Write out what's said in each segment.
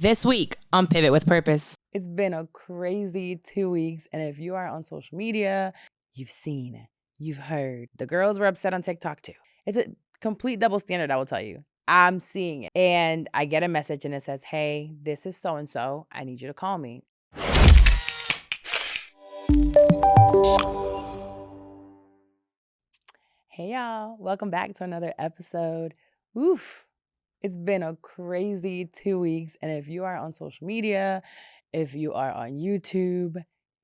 This week on Pivot with Purpose. It's been a crazy 2 weeks, and if you are on social media, you've seen, you've heard. The girls were upset on TikTok too. It's a complete double standard, I will tell you. I'm seeing it. And I get a message and it says, hey, this is so-and-so. I need you to call me. Hey, y'all. Welcome back to another episode. Oof. It's been a crazy 2 weeks. And if you are on social media, if you are on YouTube,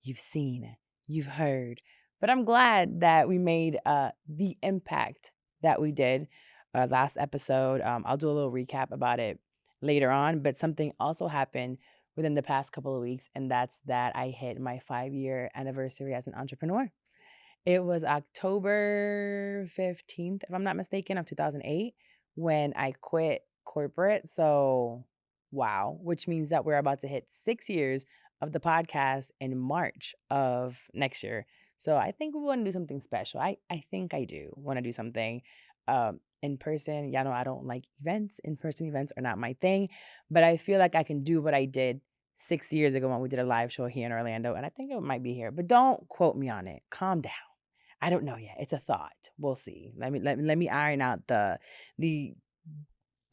you've seen, you've heard. But I'm glad that we made the impact that we did last episode. I'll do a little recap about it later on. But something also happened within the past couple of weeks, and that's that I hit my 5-year anniversary as an entrepreneur. It was October 15th, if I'm not mistaken, of 2008 when I quit corporate. So, wow, which means that we're about to hit 6 years of the podcast in March of next year. So I think we want to do something special. I think I do want to do something in person. Y'all know I don't like events. In-person events are not my thing. But I feel like I can do what I did 6 years ago when we did a live show here in Orlando. And I think it might be here. But don't quote me on it. Calm down. I don't know yet. It's a thought. We'll see. Let me iron out the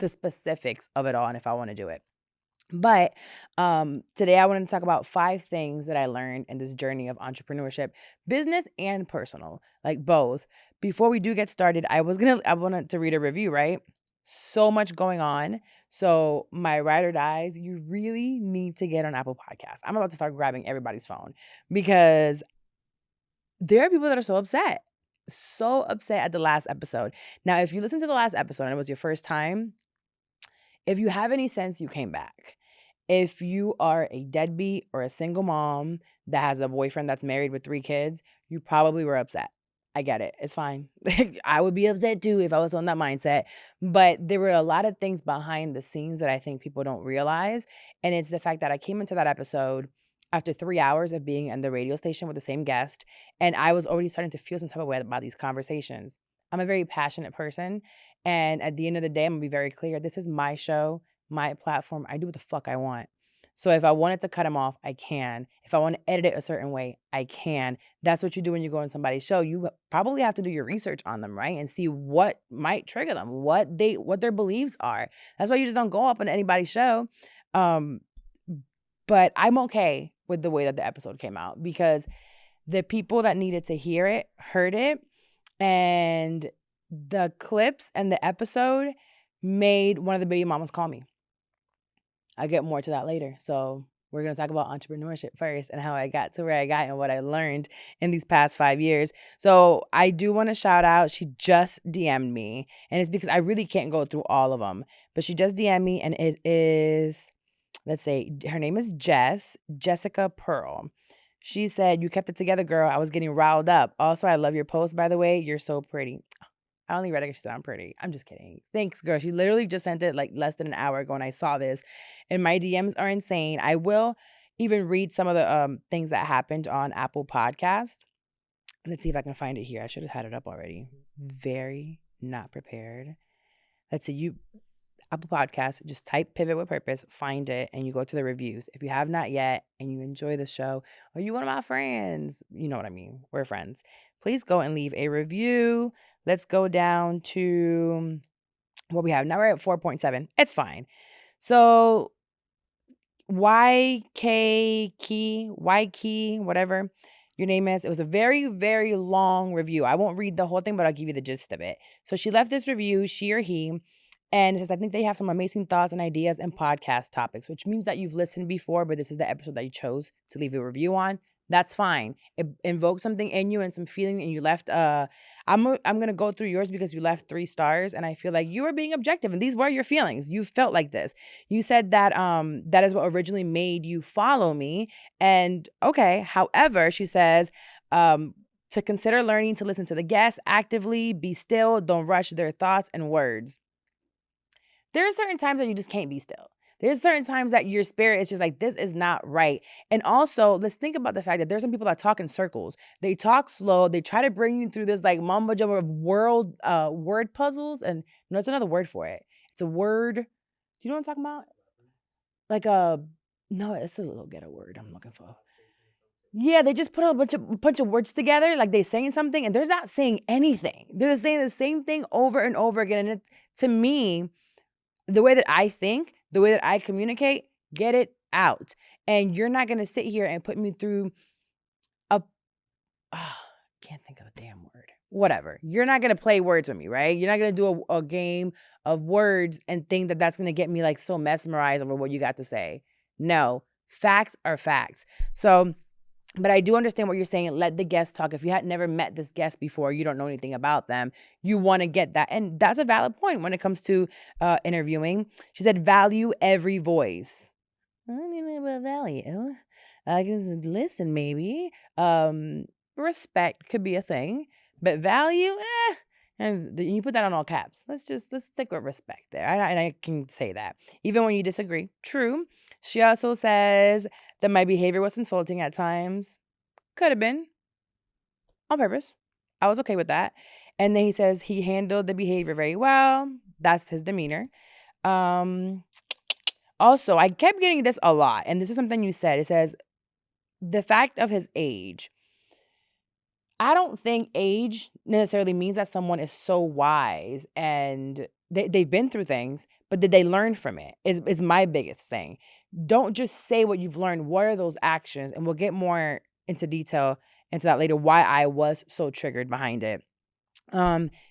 specifics of it all and if I want to do it. But today I wanted to talk about 5 things that I learned in this journey of entrepreneurship, business and personal, like both. Before we do get started, I wanted to read a review, right? So much going on. So my ride or dies, you really need to get on Apple Podcasts. I'm about to start grabbing everybody's phone because there are people that are so upset at the last episode. Now, if you listen to the last episode and it was your first time, if you have any sense, you came back. If you are a deadbeat or a single mom that has a boyfriend that's married with 3 kids, you probably were upset. I get it. It's fine. I would be upset too if I was on that mindset. But there were a lot of things behind the scenes that I think people don't realize. And it's the fact that I came into that episode after 3 hours of being on the radio station with the same guest, and I was already starting to feel some type of way about these conversations. I'm a very passionate person, and at the end of the day, I'm gonna be very clear. This is my show, my platform. I do what the fuck I want. So if I wanted to cut him off, I can. If I want to edit it a certain way, I can. That's what you do when you go on somebody's show. You probably have to do your research on them, right? And see what might trigger them, what their beliefs are. That's why you just don't go up on anybody's show. But I'm okay with the way that the episode came out because the people that needed to hear it heard it, and the clips and the episode made one of the baby mamas call me. I'll get more to that later. So we're going to talk about entrepreneurship first and how I got to where I got and what I learned in these past 5 years. So I do want to shout out. She just DM'd me, and it's because I really can't go through all of them. But she just DM'd me, and it is, let's say, her name is Jessica Pearl. She said, "You kept it together, girl. I was getting riled up. Also, I love your post, by the way. You're so pretty." I only read it because she said I'm pretty. I'm just kidding. Thanks, girl. She literally just sent it like less than an hour ago and I saw this. And my DMs are insane. I will even read some of the things that happened on Apple Podcast. Let's see if I can find it here. I should have had it up already. Very not prepared. Let's see. Apple Podcast, just type Pivot with Purpose, find it, and you go to the reviews. If you have not yet and you enjoy the show, or you one of my friends, you know what I mean, we're friends, please go and leave a review. Let's go down to what we have. Now we're at 4.7. It's fine. So YK Key, whatever your name is. It was a very, very long review. I won't read the whole thing, but I'll give you the gist of it. So she left this review, she or he, and it says, "I think they have some amazing thoughts and ideas and podcast topics," which means that you've listened before, but this is the episode that you chose to leave a review on. That's fine. It invoked something in you and some feeling, and you left. I'm gonna go through yours because you left 3 stars, and I feel like you were being objective, and these were your feelings. You felt like this. You said that that is what originally made you follow me, and okay. However, she says to consider learning to listen to the guests actively, be still, don't rush their thoughts and words. There are certain times that you just can't be still. There's certain times that your spirit is just like, this is not right. And also, let's think about the fact that there's some people that talk in circles. They talk slow. They try to bring you through this like mumbo jumbo of word puzzles. And no, it's another word for it. It's a word. Do you know what I'm talking about? like a no, it's a little ghetto word I'm looking for. Yeah, they just put a bunch of words together, like they saying something, and they're not saying anything. They're saying the same thing over and over again. And to me, the way that I think, the way that I communicate, get it out. And you're not gonna sit here and put me through a can't think of the damn word. Whatever. You're not gonna play words with me, right? You're not gonna do a game of words and think that that's gonna get me like so mesmerized over what you got to say. No, facts are facts. So, but I do understand what you're saying. Let the guest talk. If you had never met this guest before, you don't know anything about them, you want to get that. And that's a valid point when it comes to interviewing. She said, value every voice. I don't even know about value. I can listen, maybe. Respect could be a thing, but value, and you put that on all caps. Let's stick with respect there. And I can say that even when you disagree. True. She also says that my behavior was insulting at times. Could have been on purpose. I was okay with that. And then he says he handled the behavior very well. That's his demeanor. Also, I kept getting this a lot, and this is something you said. It says the fact of his age. I don't think age necessarily means that someone is so wise and they've been through things, but did they learn from it? Is my biggest thing. Don't just say what you've learned. What are those actions? And we'll get more into detail into that later, why I was so triggered behind it.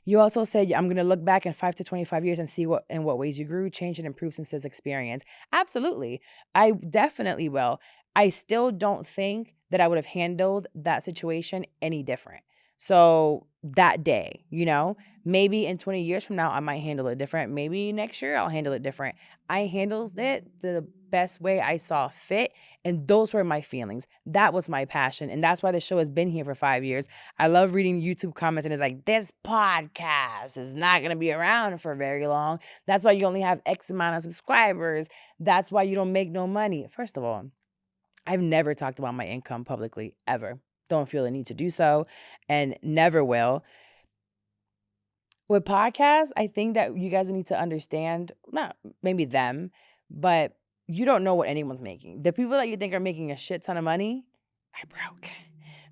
You also said I'm gonna look back in 5 to 25 years and see what in what ways you grew, changed, and improved since this experience. Absolutely. I definitely will. I still don't think that I would have handled that situation any different. So that day, maybe in 20 years from now, I might handle it different. Maybe next year I'll handle it different. I handled it the best way I saw fit. And those were my feelings. That was my passion. And that's why the show has been here for 5 years. I love reading YouTube comments and it's like, this podcast is not going to be around for very long. That's why you only have X amount of subscribers. That's why you don't make no money. First of all, I've never talked about my income publicly, ever. Don't feel the need to do so and never will. With podcasts, I think that you guys need to understand, not maybe them, but you don't know what anyone's making. The people that you think are making a shit ton of money are broke.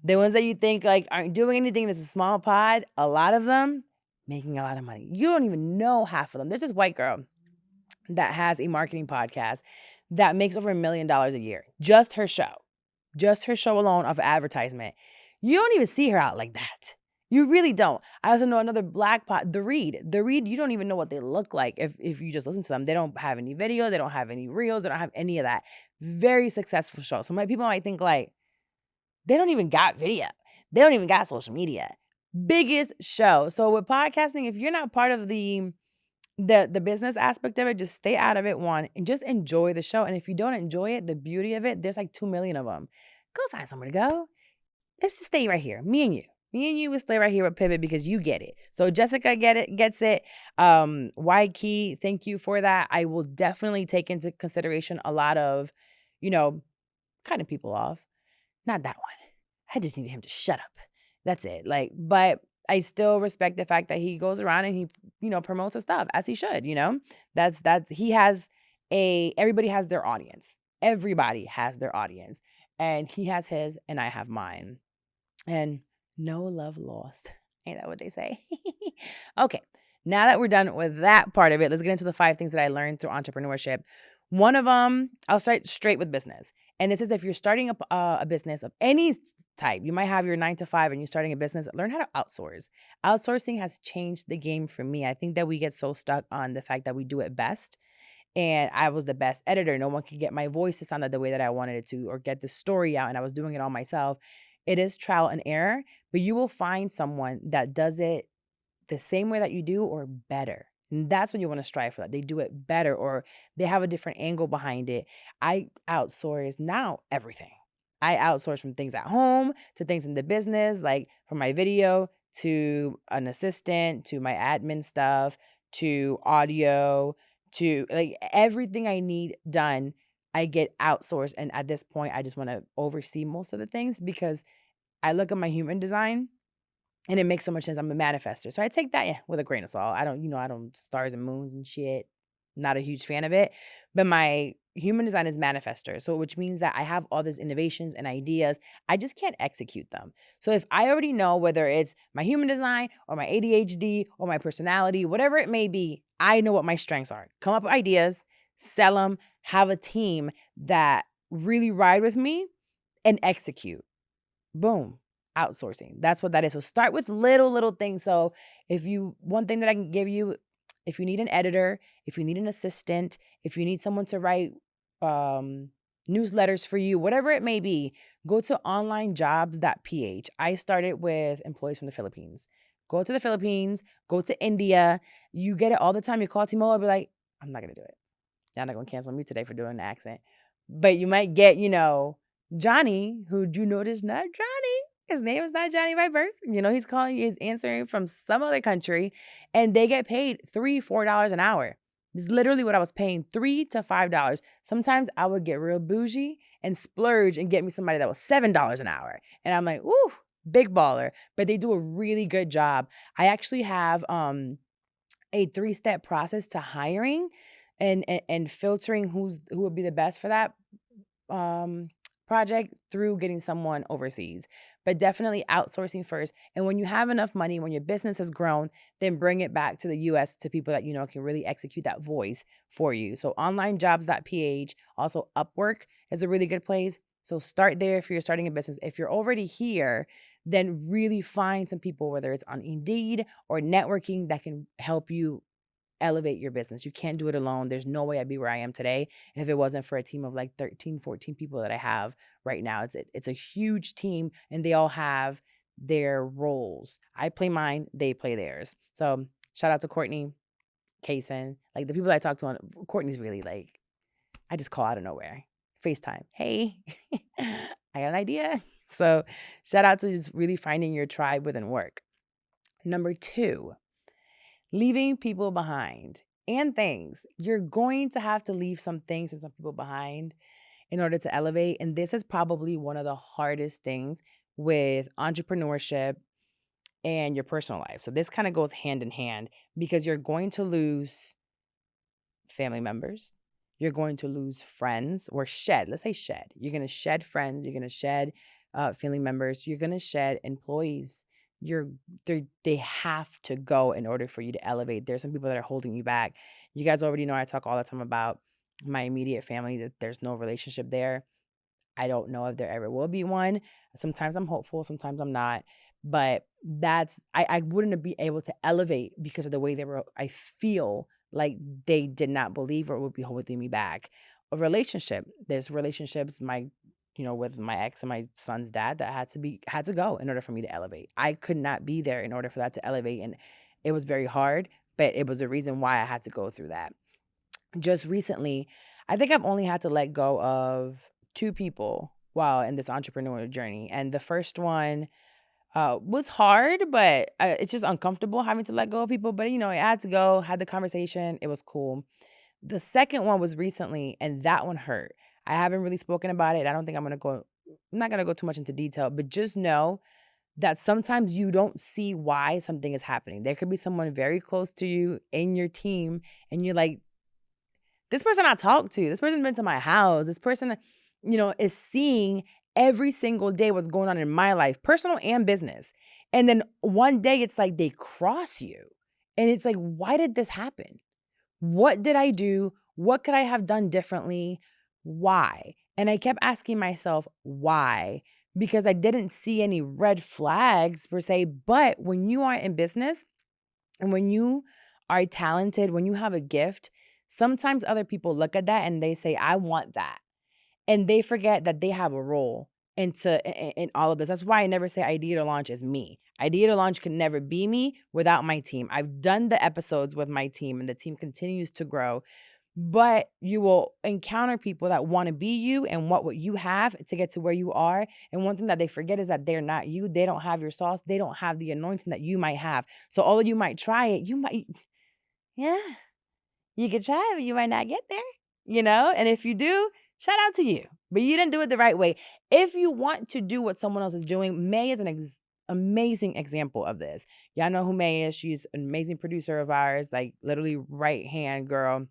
The ones that you think like aren't doing anything, that's a small pod, a lot of them making a lot of money. You don't even know half of them. There's this white girl that has a marketing podcast that makes over $1 million a year. Just her show alone off advertisement. You don't even see her out like that. You really don't. I also know another black pot, The Read. The Read, you don't even know what they look like if you just listen to them. They don't have any video. They don't have any reels. They don't have any of that. Very successful show. So people might think like, they don't even got video. They don't even got social media. Biggest show. So with podcasting, if you're not part of the business aspect of it, just stay out of it, one, and just enjoy the show. And if you don't enjoy it, the beauty of it, there's like 2 million of them. Go find somewhere to go. Let's just stay right here. Me and you will stay right here with Pivot because you get it. So Jessica gets it. Key, thank you for that. I will definitely take into consideration a lot of, cutting people off. Not that one. I just needed him to shut up. That's it. But I still respect the fact that he goes around and he, promotes his stuff as he should, everybody has their audience. Everybody has their audience. And he has his and I have mine. And no love lost. Ain't that what they say? Okay. Now that we're done with that part of it, let's get into the 5 things that I learned through entrepreneurship. One of them, I'll start straight with business. And this is if you're starting a business of any type, you might have your 9 to 5 and you're starting a business, learn how to outsource. Outsourcing has changed the game for me. I think that we get so stuck on the fact that we do it best. And I was the best editor. No one could get my voice to sound the way that I wanted it to or get the story out. And I was doing it all myself. It is trial and error, but you will find someone that does it the same way that you do or better. And that's what you want to strive for. That they do it better or they have a different angle behind it. I outsource now everything. I outsource from things at home to things in the business, like from my video to an assistant, to my admin stuff, to audio, to like everything I need done, I get outsourced. And at this point, I just want to oversee most of the things because I look at my human design and it makes so much sense. I'm a manifester. So I take that with a grain of salt. I don't stars and moons and shit. Not a huge fan of it. But my human design is manifester. So which means that I have all these innovations and ideas. I just can't execute them. So if I already know whether it's my human design or my ADHD or my personality, whatever it may be, I know what my strengths are. Come up with ideas, sell them, have a team that really ride with me and execute. Boom. Outsourcing. That's what that is. So start with little things. So one thing that I can give you, if you need an editor, if you need an assistant, if you need someone to write newsletters for you, whatever it may be, go to onlinejobs.ph. I started with employees from the Philippines. Go to the Philippines, go to India. You get it all the time. You call T-Mobile, I'll be like, I'm not going to do it. Y'all not going to cancel me today for doing an accent. But you might get, Johnny, who do notice not Johnny. His name is not Johnny by birth. He's answering from some other country, and they get paid $3, $4 an hour. This is literally what I was paying, $3 to $5. Sometimes I would get real bougie and splurge and get me somebody that was $7 an hour. And I'm like, ooh, big baller. But they do a really good job. I actually have a 3-step process to hiring and filtering who would be the best for that project through getting someone overseas. But definitely outsourcing first. And when you have enough money, when your business has grown, then bring it back to the US to people that can really execute that voice for you. So onlinejobs.ph, also Upwork is a really good place. So start there if you're starting a business. If you're already here, then really find some people, whether it's on Indeed or networking, that can help you elevate your business. You can't do it alone. There's no way I'd be where I am today if it wasn't for a team of like 13, 14 people that I have right now. It's a huge team, and they all have their roles. I play mine, they play theirs. So shout out to Courtney, Kaysen, like the people I talk to on Courtney's really like, I just call out of nowhere. FaceTime. Hey, I got an idea. So shout out to just really finding your tribe within work. Number 2, leaving people behind and things. You're going to have to leave some things and some people behind in order to elevate. And this is probably one of the hardest things with entrepreneurship and your personal life. So this kind of goes hand in hand because you're going to lose family members. You're going to lose friends or shed. Let's say shed. You're going to shed friends. You're going to shed family members. You're going to shed employees. They have to go in order for you to elevate. There's some people that are holding you back. You guys already know I talk all the time about my immediate family, that there's no relationship there. I don't know if there ever will be one. Sometimes I'm hopeful, sometimes I'm not. But I wouldn't be able to elevate because of the way I feel like they did not believe or would be holding me back. A relationship, there's relationships, with my ex and my son's dad, that had to go in order for me to elevate. I could not be there in order for that to elevate. And it was very hard, but it was a reason why I had to go through that. Just recently, I think I've only had to let go of 2 people while in this entrepreneurial journey. And the first one was hard, but it's just uncomfortable having to let go of people. But, I had to go, had the conversation. It was cool. The second one was recently, and that one hurt. I haven't really spoken about it. I'm not going to go too much into detail, but just know that sometimes you don't see why something is happening. There could be someone very close to you in your team, and you're like, this person I talked to, this person's been to my house, this person, is seeing every single day what's going on in my life, personal and business. And then one day it's like they cross you. And it's like, why did this happen? What did I do? What could I have done differently? Why? And I kept asking myself, why? Because I didn't see any red flags per se. But when you are in business and when you are talented, when you have a gift, sometimes other people look at that and they say, I want that. And they forget that they have a role in all of this. That's why I never say idea to launch is me. Idea to launch can never be me without my team. I've done the episodes with my team, and the team continues to grow. But you will encounter people that want to be you and want what you have to get to where you are. And one thing that they forget is that they're not you. They don't have your sauce. They don't have the anointing that you might have. So although you might try it, you could try it, but you might not get there, And if you do, shout out to you. But you didn't do it the right way. If you want to do what someone else is doing, May is an amazing example of this. Y'all know who May is. She's an amazing producer of ours, like literally right hand girl.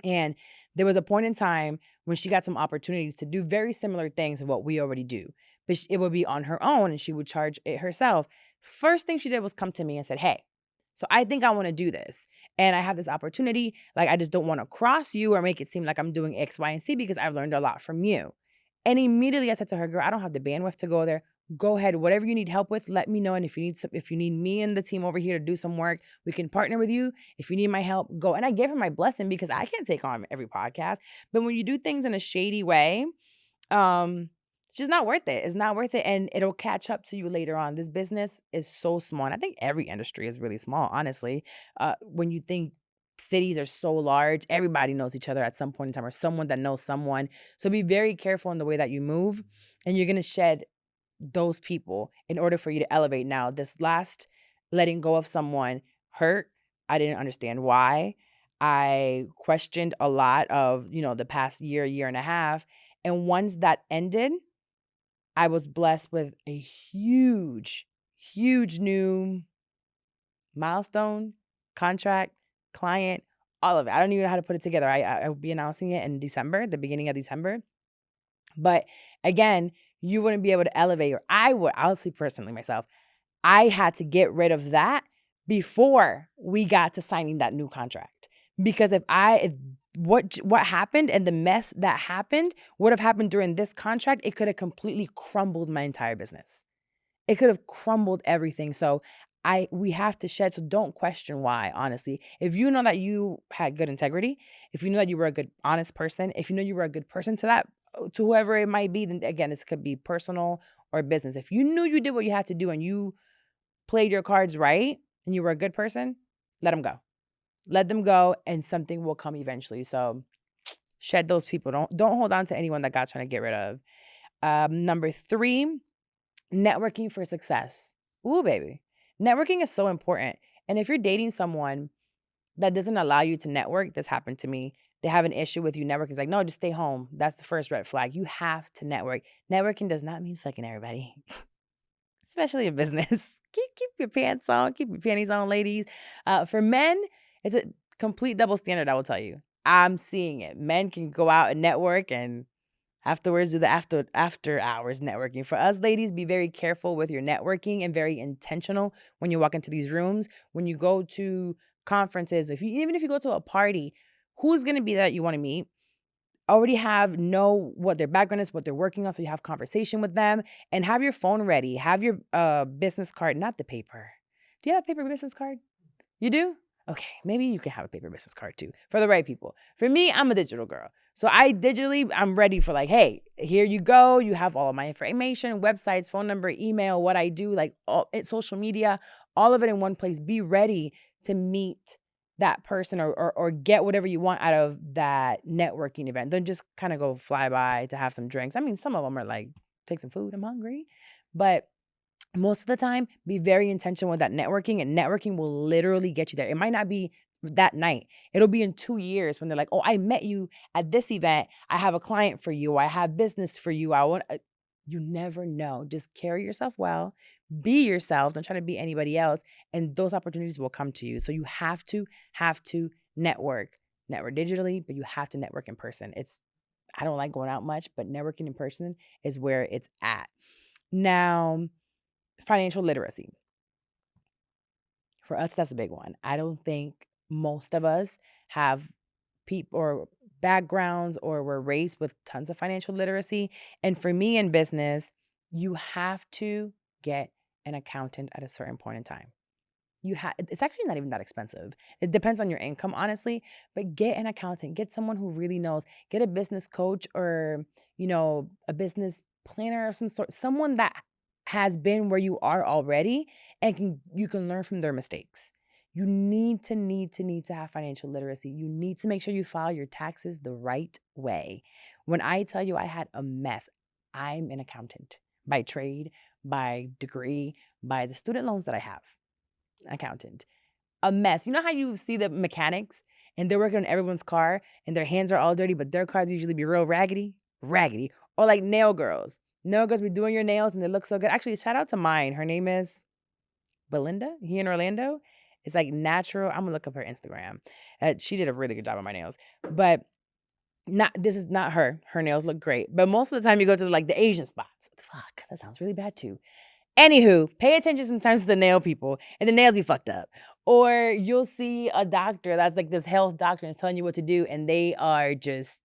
And there was a point in time when she got some opportunities to do very similar things to what we already do, but it would be on her own and she would charge it herself. First thing she did was come to me and said, hey, so I think I want to do this and I have this opportunity. Like, I just don't want to cross you or make it seem like I'm doing X, Y, and Z because I've learned a lot from you. And immediately I said to her, girl, I don't have the bandwidth to go there. Go ahead. Whatever you need help with, let me know. And if you need me and the team over here to do some work, we can partner with you. If you need my help, go. And I gave her my blessing because I can't take on every podcast. But when you do things in a shady way, it's just not worth it. It's not worth it. And it'll catch up to you later on. This business is so small. And I think every industry is really small, honestly. When you think cities are so large, everybody knows each other at some point in time or someone that knows someone. So be very careful in the way that you move. And you're going to shed those people in order for you to elevate. Now, this last letting go of someone hurt. I didn't understand why. I questioned a lot of, the past year and a half. And once that ended, I was blessed with a huge, huge new milestone, contract, client, all of it. I don't even know how to put it together. I will be announcing it in December, the beginning of December. But again, you wouldn't be able to elevate, or I'll speak personally myself. I had to get rid of that before we got to signing that new contract. Because if what happened and the mess that happened would have happened during this contract, it could have completely crumbled my entire business. It could have crumbled everything. So we have to shed. So don't question why, honestly. If you know that you had good integrity, if you know that you were a good, honest person, if you know you were a good person to whoever it might be, then again, this could be personal or business. If you knew you did what you had to do and you played your cards right and you were a good person, let them go. Let them go and something will come eventually. So shed those people. Don't hold on to anyone that God's trying to get rid of. Number 3, networking for success. Ooh, baby. Networking is so important. And if you're dating someone that doesn't allow you to network, this happened to me. They have an issue with you networking. It's like, no, just stay home. That's the first red flag. You have to network. Networking does not mean fucking everybody, especially in business. Keep your pants on. Keep your panties on, ladies. For men, it's a complete double standard, I will tell you. I'm seeing it. Men can go out and network and afterwards do the after hours networking. For us ladies, be very careful with your networking and very intentional when you walk into these rooms. When you go to conferences, even if you go to a party, who's going to be that you want to meet? Already know what their background is, what they're working on, so you have conversation with them, and have your phone ready. Have your business card, not the paper. Do you have a paper business card? You do? Okay, maybe you can have a paper business card too for the right people. For me, I'm a digital girl. So I'm ready for like, hey, here you go. You have all of my information, websites, phone number, email, what I do, like social media, all of it in one place. Be ready to meet that person or get whatever you want out of that networking event. Don't just kind of go fly by to have some drinks. I mean, some of them are like, take some food, I'm hungry. But most of the time, be very intentional with that networking, and networking will literally get you there. It might not be that night. It'll be in 2 years when they're like, oh, I met you at this event. I have a client for you. I have business for you. You never know. Just carry yourself well. Be yourself. Don't try to be anybody else. And those opportunities will come to you. So you have to network. Network digitally, but you have to network in person. I don't like going out much, but networking in person is where it's at. Now, financial literacy. For us, that's a big one. I don't think most of us have people or backgrounds or were raised with tons of financial literacy. And for me in business, you have to get an accountant at a certain point in time. It's actually not even that expensive. It depends on your income, honestly, but get an accountant, get someone who really knows, get a business coach or, a business planner of some sort, someone that has been where you are already and you can learn from their mistakes. You need to have financial literacy. You need to make sure you file your taxes the right way. When I tell you I had a mess, I'm an accountant by trade, by degree, by the student loans that I have. Accountant. A mess. You know how you see the mechanics and they're working on everyone's car and their hands are all dirty, but their cars usually be real raggedy? Or like nail girls. Nail girls be doing your nails and they look so good. Actually, shout out to mine. Her name is Belinda here in Orlando. It's like natural. I'm gonna look up her Instagram. She did a really good job on my nails, but this is not her. Her nails look great, but most of the time you go to like the Asian spots. Fuck, that sounds really bad too. Anywho, pay attention sometimes to the nail people, and the nails be fucked up. Or you'll see a doctor that's like this health doctor and is telling you what to do, and they are just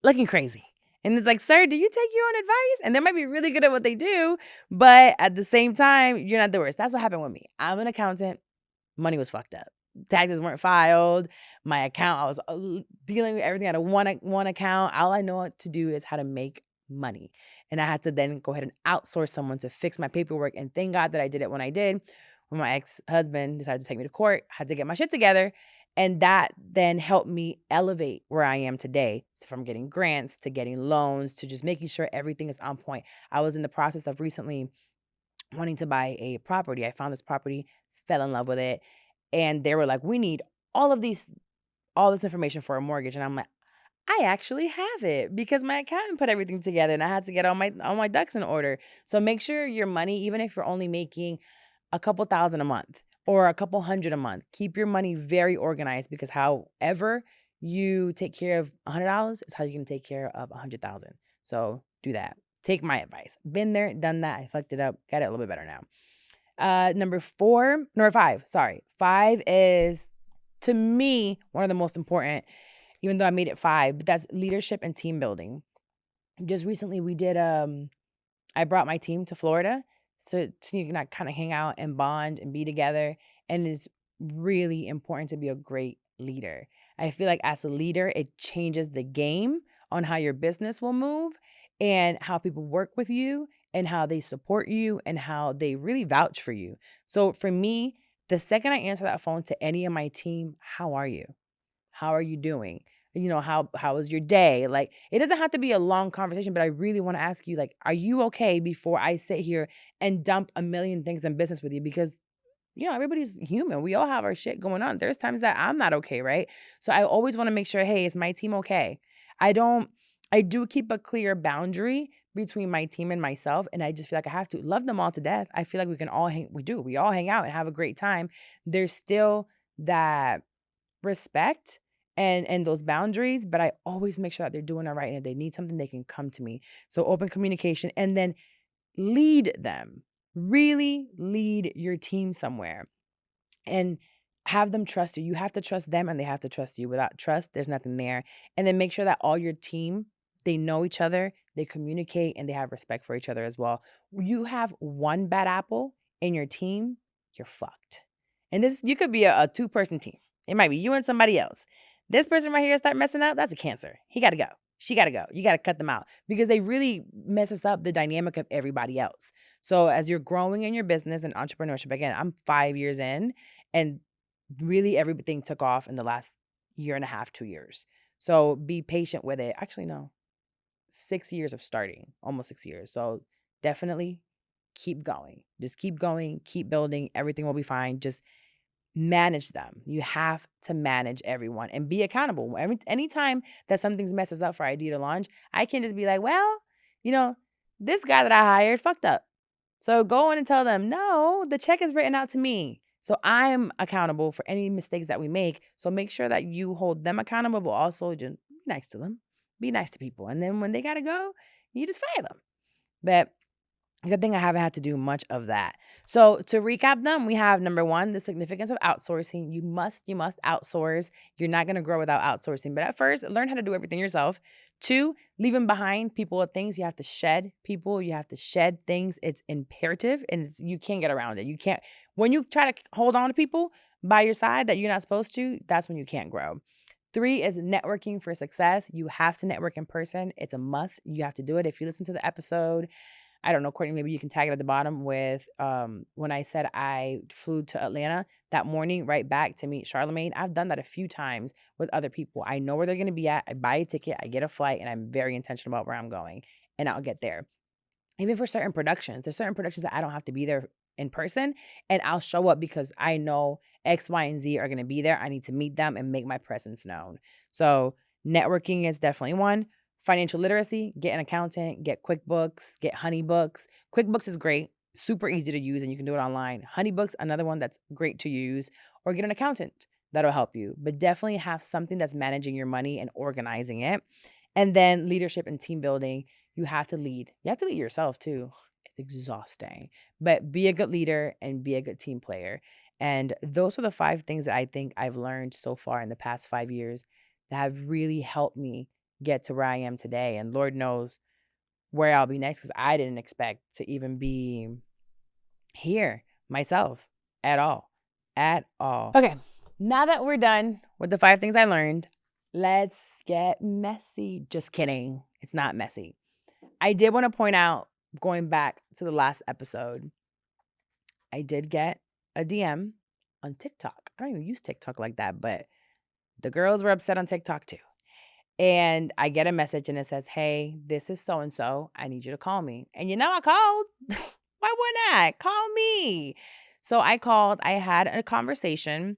looking crazy. And it's like, sir, do you take your own advice? And they might be really good at what they do, but at the same time, you're not the worst. That's what happened with me. I'm an accountant. Money was fucked up. Taxes weren't filed. My account, I was dealing with everything out of one account. All I know what to do is how to make money. And I had to then go ahead and outsource someone to fix my paperwork. And thank God that I did it when I did. When my ex-husband decided to take me to court, I had to get my shit together. And that then helped me elevate where I am today. So from getting grants to getting loans to just making sure everything is on point. I was in the process of recently wanting to buy a property. I found this property, fell in love with it. And they were like, we need all this information for a mortgage. And I'm like, I actually have it because my accountant put everything together and I had to get all my ducks in order. So make sure your money, even if you're only making a couple thousand a month or a couple hundred a month, keep your money very organized, because however you take care of $100 is how you can take care of 100,000. So do that. Take my advice. Been there, done that. I fucked it up. Got it a little bit better now. Number 5. Sorry. 5 is, to me, one of the most important, even though I made it 5, but that's leadership and team building. Just recently we did, I brought my team to Florida to kind of hang out and bond and be together. And it's really important to be a great leader. I feel like as a leader, it changes the game on how your business will move and how people work with you and how they support you and how they really vouch for you. So for me, the second I answer that phone to any of my team, how are you? How are you doing? How was your day? Like, it doesn't have to be a long conversation, but I really want to ask you, like, are you okay before I sit here and dump a million things in business with you? Because, everybody's human. We all have our shit going on. There's times that I'm not okay, right? So I always want to make sure, hey, is my team okay? I do keep a clear boundary between my team and myself. And I just feel like I have to love them all to death. I feel like we all hang out and have a great time. There's still that respect and those boundaries, but I always make sure that they're doing it right. And if they need something, they can come to me. So open communication, and then lead them. Really lead your team somewhere and have them trust you. You have to trust them and they have to trust you. Without trust, there's nothing there. And then make sure that all your team, they know each other, they communicate, and they have respect for each other as well. You have one bad apple in your team, you're fucked. And you could be a 2-person team. It might be you and somebody else. This person right here start messing up, that's a Cancer. He got to go. She got to go. You got to cut them out because they really messes up the dynamic of everybody else. So as you're growing in your business and entrepreneurship, again, I'm 5 years in, and really everything took off in the last year and a half, 2 years. So be patient with it. Actually, no, 6 years of starting, almost 6 years. So definitely keep going. Just keep going, keep building. Everything will be fine. Just manage them. You have to manage everyone and be accountable. Anytime that something messes up for idea to launch, I can just be like, well, this guy that I hired fucked up. So go in and tell them, no, the check is written out to me. So I'm accountable for any mistakes that we make. So make sure that you hold them accountable, but also just be nice to them. Be nice to people. And then when they got to go, you just fire them. But good thing I haven't had to do much of that. So to recap them, we have number 1, the significance of outsourcing. You must outsource. You're not going to grow without outsourcing. But at first, learn how to do everything yourself. 2, leaving behind people or things. You have to shed people. You have to shed things. It's imperative, and you can't get around it. You can't. When you try to hold on to people by your side that you're not supposed to, that's when you can't grow. 3 is networking for success. You have to network in person. It's a must. You have to do it. If you listen to the episode, I don't know, Courtney, maybe you can tag it at the bottom with when I said I flew to Atlanta that morning right back to meet Charlemagne. I've done that a few times with other people. I know where they're going to be at. I buy a ticket, I get a flight, and I'm very intentional about where I'm going, and I'll get there. Even for certain productions, there's certain productions that I don't have to be there in person, and I'll show up because I know X, Y, and Z are going to be there. I need to meet them and make my presence known. So networking is definitely one. Financial literacy, get an accountant, get QuickBooks, get HoneyBooks. QuickBooks is great. super easy to use and you can do it online. Honeybook's another one that's great to use, or get an accountant that'll help you. But definitely have something that's managing your money and organizing it. And then leadership and team building, you have to lead. You have to lead yourself too. It's exhausting. But be a good leader and be a good team player. And those are the 5 things that I think I've learned so far in the past 5 years that have really helped me get to where I am today. And Lord knows where I'll be next, because I didn't expect to even be here myself at all. At all. Okay, now that we're done with the 5 things I learned, let's get messy. Just kidding. It's not messy. I did want to point out, going back to the last episode, I did get a DM on TikTok. I don't even use TikTok like that, but the girls were upset on TikTok too. And I get a message and it says, "Hey, this is so and so. I need you to call me." And I called. Why wouldn't I? Call me. So I called. I had a conversation,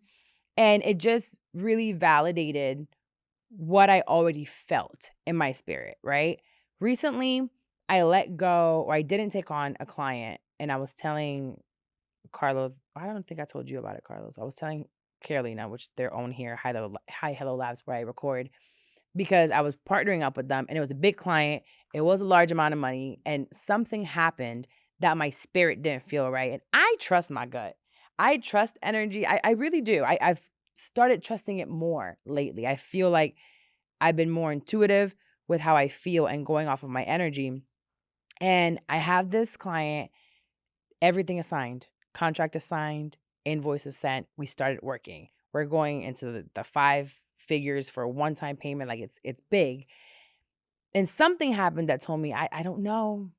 and it just really validated what I already felt in my spirit, right? Recently, I let go, or I didn't take on a client, and I was telling Carlos, I don't think I told you about it, Carlos. I was telling Carolina, which is their own here, Hi Hello Labs, where I record, because I was partnering up with them and it was a big client. It was a large amount of money, and something happened that my spirit didn't feel right. And I trust my gut. I trust energy. I really do. I've started trusting it more lately. I feel like I've been more intuitive with how I feel and going off of my energy. And I have this client, everything is signed, contract is signed, invoice is sent. We started working. We're going into the 5 figures for a one-time payment. Like it's big. And something happened that told me, I don't know.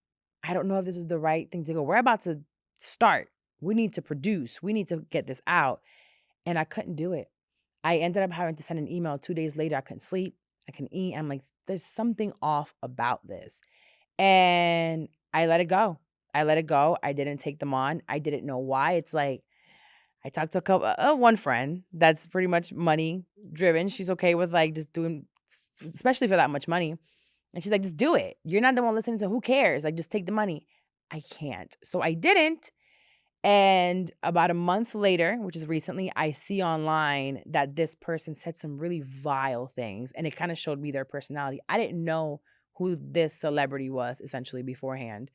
I don't know if this is the right thing to go. We're about to start. We need to produce. We need to get this out. And I couldn't do it. I ended up having to send an email 2 days later. I couldn't sleep. I couldn't eat. I'm like, there's something off about this. And I let it go. I let it go. I didn't take them on. I didn't know why. It's like, I talked to one friend that's pretty much money driven. She's okay with like just doing, especially for that much money. And she's like, just do it. You're not the one listening, so who cares? Like, just take the money. I can't. So I didn't. And about a month later, which is recently, I see online that this person said some really vile things, and it kind of showed me their personality. I didn't know who this celebrity was essentially beforehand.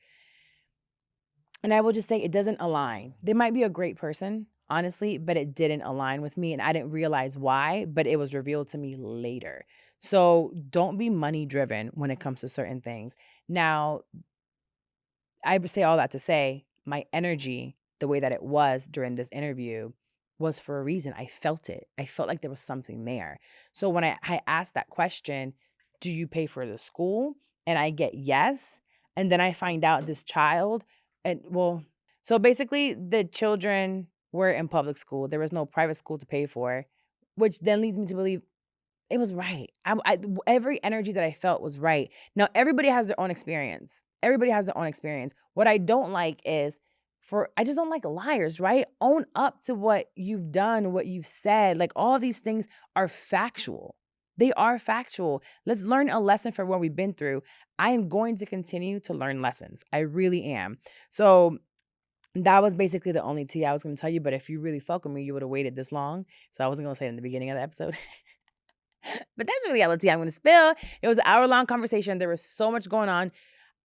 And I will just say it doesn't align. They might be a great person, honestly, but it didn't align with me. And I didn't realize why, but it was revealed to me later. So don't be money driven when it comes to certain things. Now, I would say all that to say my energy, the way that it was during this interview, was for a reason. I felt it. I felt like there was something there. So when I asked that question, do you pay for the school? And I get yes. And then I find out this child, and well, so basically the children were in public school. There was no private school to pay for, which then leads me to believe it was right. Every energy that I felt was right. Now, everybody has their own experience. Everybody has their own experience. What I don't like is I just don't like liars, right? Own up to what you've done, what you've said. Like all these things are factual. They are factual. Let's learn a lesson from what we've been through. I am going to continue to learn lessons. I really am. So that was basically the only tea I was going to tell you. But if you really fuck with me, you would have waited this long. So I wasn't going to say it in the beginning of the episode. But that's really all the tea I'm going to spill. It was an hour-long conversation. There was so much going on.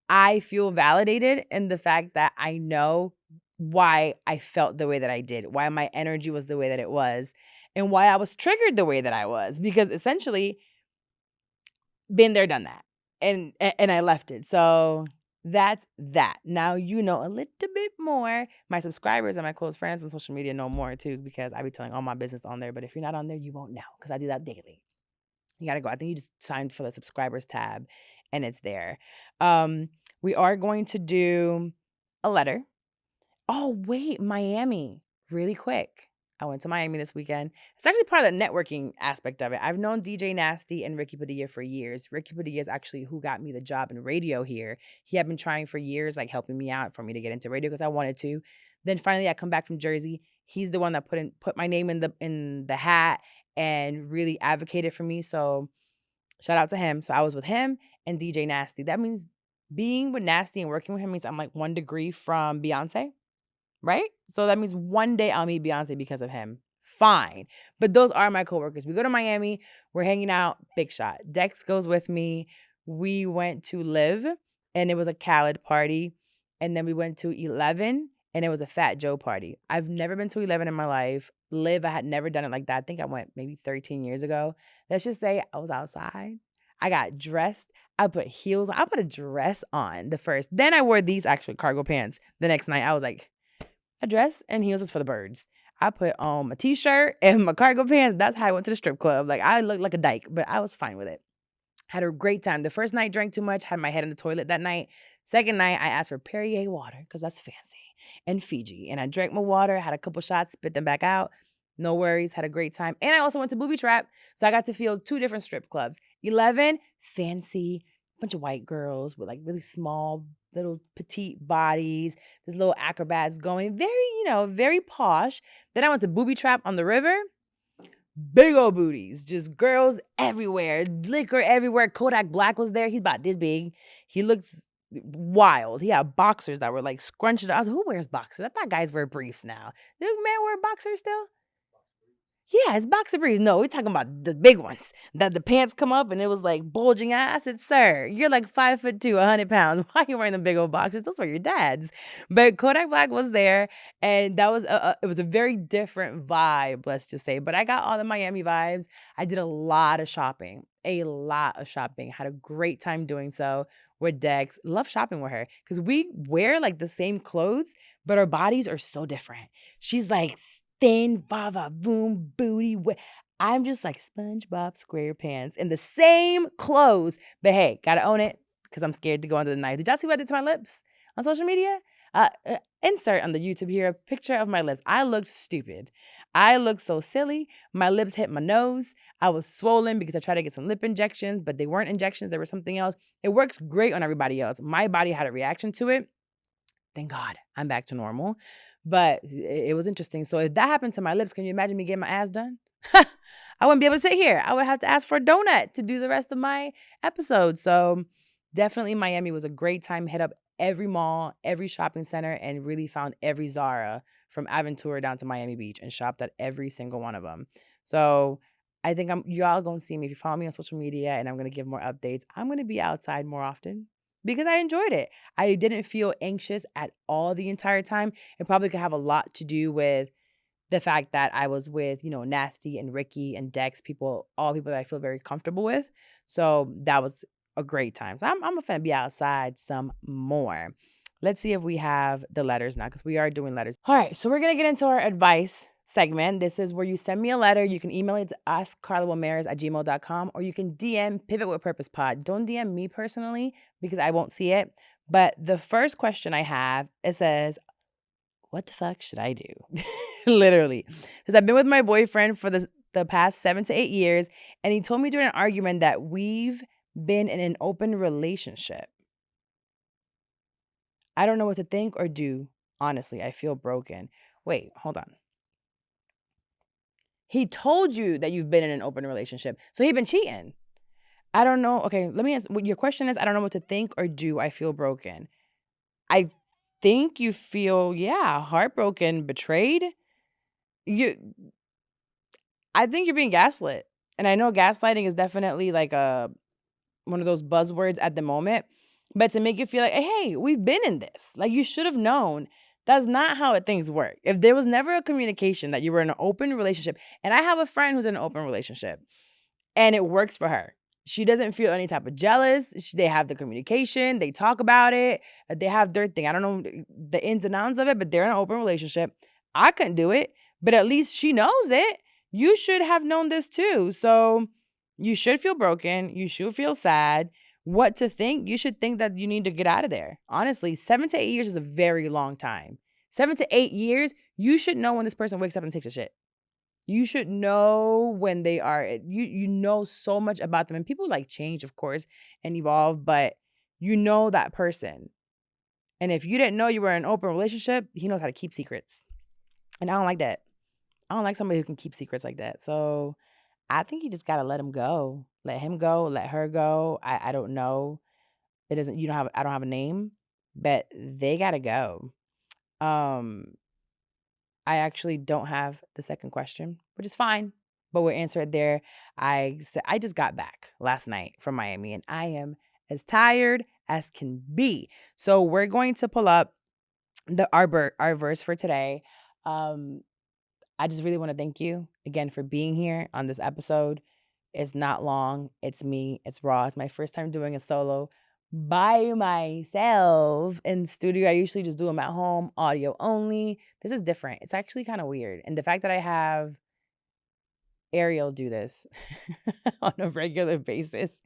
I feel validated in the fact that I know why I felt the way that I did, why my energy was the way that it was, and why I was triggered the way that I was. Because essentially, been there, done that. And I left it. So that's that. Now you know a little bit more. My subscribers and my close friends on social media know more too, because I be telling all my business on there. But if you're not on there, you won't know, because I do that daily. You got to go. I think you just signed for the subscribers tab and it's there. We are going to do a letter. Oh, wait, Miami, really quick. I went to Miami this weekend. It's actually part of the networking aspect of it. I've known DJ Nasty and Ricky Padilla for years. Ricky Padilla is actually who got me the job in radio here. He had been trying for years, like helping me out for me to get into radio because I wanted to. Then finally I come back from Jersey. He's the one that put my name in the hat and really advocated for me. So shout out to him. So I was with him and DJ Nasty. That means being with Nasty and working with him means I'm like 1 degree from Beyonce, right? So that means one day I'll meet Beyonce because of him. Fine. But those are my coworkers. We go to Miami, we're hanging out, big shot. Dex goes with me. We went to Live, and it was a Khaled party. And then we went to 11, and it was a Fat Joe party. I've never been to 11 in my life. Live, I had never done it like that. I think I went maybe 13 years ago. Let's just say I was outside. I got dressed. I put heels on. I put a dress on the first. Then I wore these actual cargo pants the next night. I was like, a dress and heels is for the birds. I put on a t-shirt and my cargo pants. That's how I went to the strip club. Like, I looked like a dyke, but I was fine with it. Had a great time. The first night, drank too much, had my head in the toilet that night. Second night, I asked for Perrier water because that's fancy, and Fiji. And I drank my water, had a couple shots, spit them back out. No worries, had a great time. And I also went to Booby Trap, so I got to feel 2 different strip clubs. 11, fancy, bunch of white girls with like really small, little petite bodies. There's little acrobats going, very posh. Then I went to Booby Trap on the river. Big old booties, just girls everywhere, liquor everywhere. Kodak Black was there. He's about this big. He looks wild. He had boxers that were like scrunched. I was like, who wears boxers? I thought guys wear briefs now. Do men wear boxers still? Yeah, it's boxer briefs. No, we're talking about the big ones that the pants come up and it was like bulging out. I said, sir, you're like 5'2", 100 pounds. Why are you wearing the big old boxers? Those were your dad's. But Kodak Black was there, and that was it was a very different vibe, let's just say. But I got all the Miami vibes. I did a lot of shopping. Had a great time doing so with Dex. Love shopping with her because we wear like the same clothes, but our bodies are so different. She's like thin, vava, boom, booty. I'm just like SpongeBob SquarePants in the same clothes. But hey, gotta own it because I'm scared to go under the knife. Did y'all see what I did to my lips on social media? Insert on the YouTube here a picture of my lips. I looked stupid. I looked so silly. My lips hit my nose. I was swollen because I tried to get some lip injections, but they weren't injections. They were something else. It works great on everybody else. My body had a reaction to it. Thank God I'm back to normal. But it was interesting. So if that happened to my lips, can you imagine me getting my ass done? I wouldn't be able to sit here. I would have to ask for a donut to do the rest of my episode. So definitely Miami was a great time. Hit up every mall, every shopping center, and really found every Zara from Aventura down to Miami Beach and shopped at every single one of them. So I think y'all gonna see me if you follow me on social media, and I'm gonna give more updates. I'm gonna be outside more often because I enjoyed it. I didn't feel anxious at all the entire time. It probably could have a lot to do with the fact that I was with, Nasty and Ricky and Dex, all people that I feel very comfortable with. So that was a great time. So I'm a fan be outside some more. Let's see if we have the letters now because we are doing letters. All right, so we're going to get into our advice segment. This is where you send me a letter. You can email it to askcarlawilmares@gmail.com, or you can DM Pivot with Purpose Pod. Don't DM me personally because I won't see it. But the first question I have, it says, what the fuck should I do? Literally. Because I've been with my boyfriend for the past 7 to 8 years, and he told me during an argument that we've been in an open relationship. I don't know what to think or do. Honestly, I feel broken. Wait, hold on. He told you that you've been in an open relationship, so he's been cheating. I don't know. Okay, let me answer. What your question is, I don't know what to think or do. I feel broken. I think you feel, heartbroken, betrayed. I think you're being gaslit. And I know gaslighting is definitely like one of those buzzwords at the moment. But to make you feel like, hey, we've been in this. Like, you should have known. That's not how things work. If there was never a communication that you were in an open relationship, and I have a friend who's in an open relationship, and it works for her. She doesn't feel any type of jealous. They have the communication. They talk about it. They have their thing. I don't know the ins and outs of it, but they're in an open relationship. I couldn't do it, but at least she knows it. You should have known this too. So you should feel broken. You should feel sad. What to think? You should think that you need to get out of there. Honestly, 7 to 8 years is a very long time. 7 to 8 years, you should know when this person wakes up and takes a shit. You should know when they are, you know so much about them. And people like change, of course, and evolve, but you know that person. And if you didn't know you were in an open relationship, he knows how to keep secrets. And I don't like that. I don't like somebody who can keep secrets like that. So I think you just got to let him go. Let him go. Let her go. I don't know. I don't have a name, but they gotta go. Um, I actually don't have the second question, which is fine, but we'll answer it there. I just got back last night from Miami and I am as tired as can be. So we're going to pull up our verse for today. Um, I just really want to thank you again for being here on this episode. It's not long. It's me. It's raw. It's my first time doing a solo by myself in studio. I usually just do them at home, audio only. This is different. It's actually kind of weird. And the fact that I have Ariel do this on a regular basis,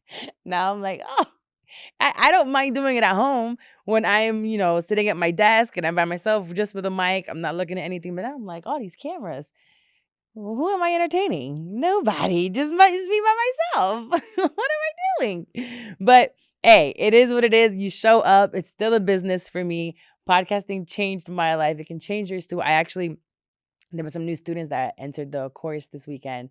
now I'm like, oh, I don't mind doing it at home when I'm, sitting at my desk and I'm by myself just with a mic. I'm not looking at anything, but I'm like, all these cameras. Well, who am I entertaining? Nobody. Just me by myself. What am I doing? But hey, it is what it is. You show up. It's still a business for me. Podcasting changed my life. It can change yours too. There were some new students that entered the course this weekend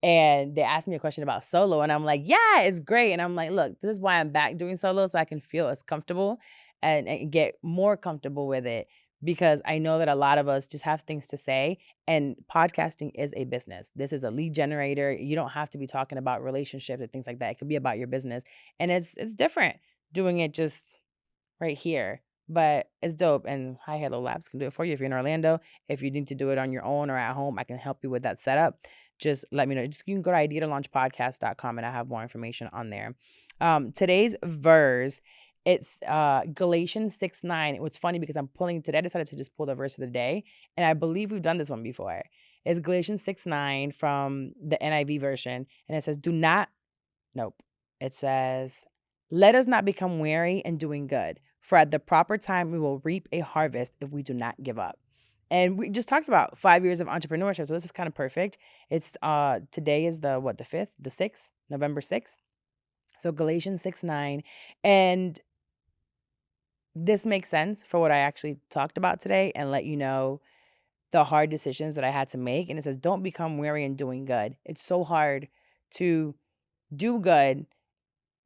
and they asked me a question about solo. And I'm like, yeah, it's great. And I'm like, look, this is why I'm back doing solo so I can feel as comfortable and get more comfortable with it, because I know that a lot of us just have things to say, and podcasting is a business. This is a lead generator. You don't have to be talking about relationships and things like that. It could be about your business. And it's different doing it just right here. But it's dope. And Hi Hello Labs can do it for you if you're in Orlando. If you need to do it on your own or at home, I can help you with that setup. Just let me know. You can go to ideatolaunchpodcast.com and I have more information on there. Today's verse, it's Galatians 6:9. It was funny because today I decided to just pull the verse of the day. And I believe we've done this one before. It's Galatians 6:9 from the NIV version. And it says, It says, let us not become weary in doing good, for at the proper time we will reap a harvest if we do not give up. And we just talked about 5 years of entrepreneurship, so this is kind of perfect. It's today is the 5th, the 6th, November 6th. So Galatians 6:9, and this makes sense for what I actually talked about today, and let you know the hard decisions that I had to make. And it says, don't become weary in doing good. It's so hard to do good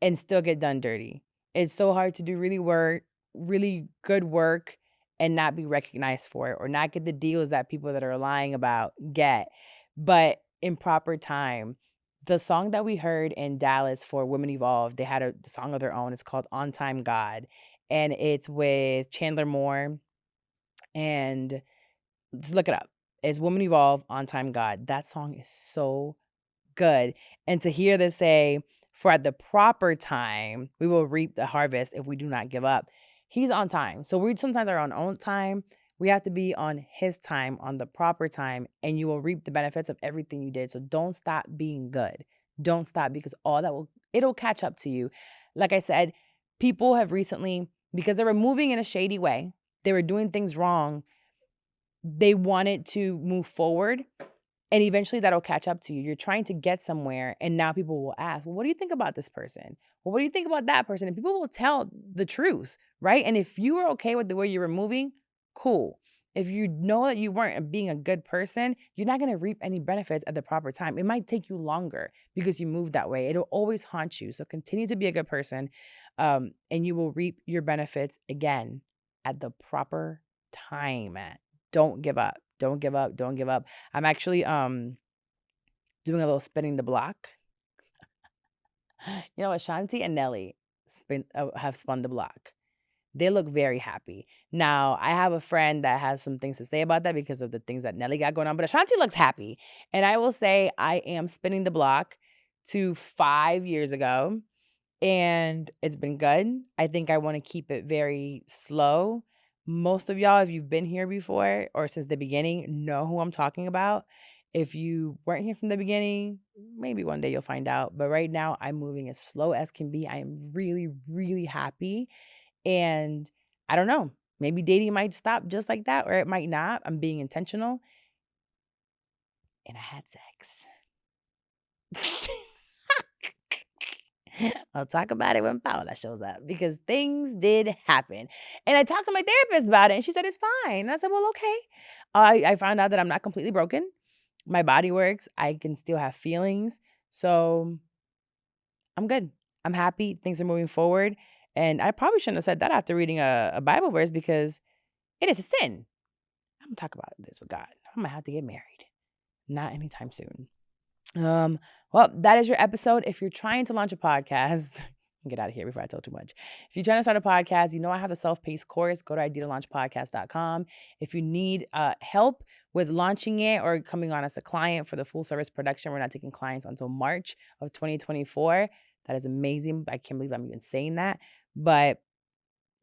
and still get done dirty. It's so hard to do really good work and not be recognized for it, or not get the deals that people that are lying about get. But in proper time, the song that we heard in Dallas for Women Evolve, they had a song of their own. It's called On Time God. And it's with Chandler Moore. And just look it up. It's Women Evolve, On Time God. That song is so good. And to hear this say, for at the proper time, we will reap the harvest if we do not give up. He's on time. So we sometimes are on our own time. We have to be on his time, on the proper time, and you will reap the benefits of everything you did. So don't stop being good. Don't stop, because it'll catch up to you. Like I said, people have recently, because they were moving in a shady way, they were doing things wrong, they wanted to move forward. And eventually that'll catch up to you. You're trying to get somewhere, and now people will ask, well, what do you think about this person? Well, what do you think about that person? And people will tell the truth, right? And if you were okay with the way you were moving, cool. If you know that you weren't being a good person, you're not going to reap any benefits at the proper time. It might take you longer because you moved that way. It'll always haunt you. So continue to be a good person, and you will reap your benefits again at the proper time. Don't give up. Don't give up. Don't give up. I'm actually doing a little spinning the block. You know, Ashanti and Nelly have spun the block. They look very happy. Now, I have a friend that has some things to say about that because of the things that Nelly got going on, but Ashanti looks happy. And I will say I am spinning the block to 5 years ago, and it's been good. I think I want to keep it very slow. Most of y'all, if you've been here before or since the beginning, know who I'm talking about. If you weren't here from the beginning, maybe one day you'll find out. But right now, I'm moving as slow as can be. I am really, really happy. And I don't know, maybe dating might stop just like that, or it might not. I'm being intentional. And I had sex. I'll talk about it when Paola shows up, because things did happen. And I talked to my therapist about it, and she said it's fine. And I said, well, okay. I found out that I'm not completely broken. My body works. I can still have feelings. So I'm good. I'm happy. Things are moving forward. And I probably shouldn't have said that after reading a Bible verse, because it is a sin. I'm going to talk about this with God. I'm going to have to get married. Not anytime soon. Well, that is your episode. If you're trying to launch a podcast, get out of here before I tell too much. If you're trying to start a podcast, you know I have a self-paced course. Go to ideatolaunchpodcast.com. If you need help with launching it or coming on as a client for the full service production, we're not taking clients until March of 2024. That is amazing. I can't believe I'm even saying that. But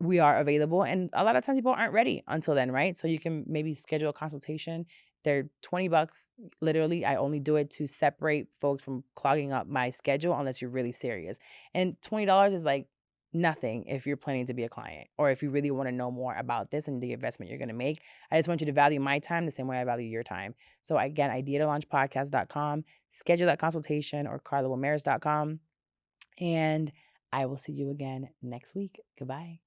we are available. And a lot of times people aren't ready until then, right? So you can maybe schedule a consultation. They're $20. Literally, I only do it to separate folks from clogging up my schedule unless you're really serious. And $20 is like nothing if you're planning to be a client, or if you really want to know more about this and the investment you're going to make. I just want you to value my time the same way I value your time. So again, ideatolaunchpodcast.com, schedule that consultation, or carlawamaris.com. And I will see you again next week. Goodbye.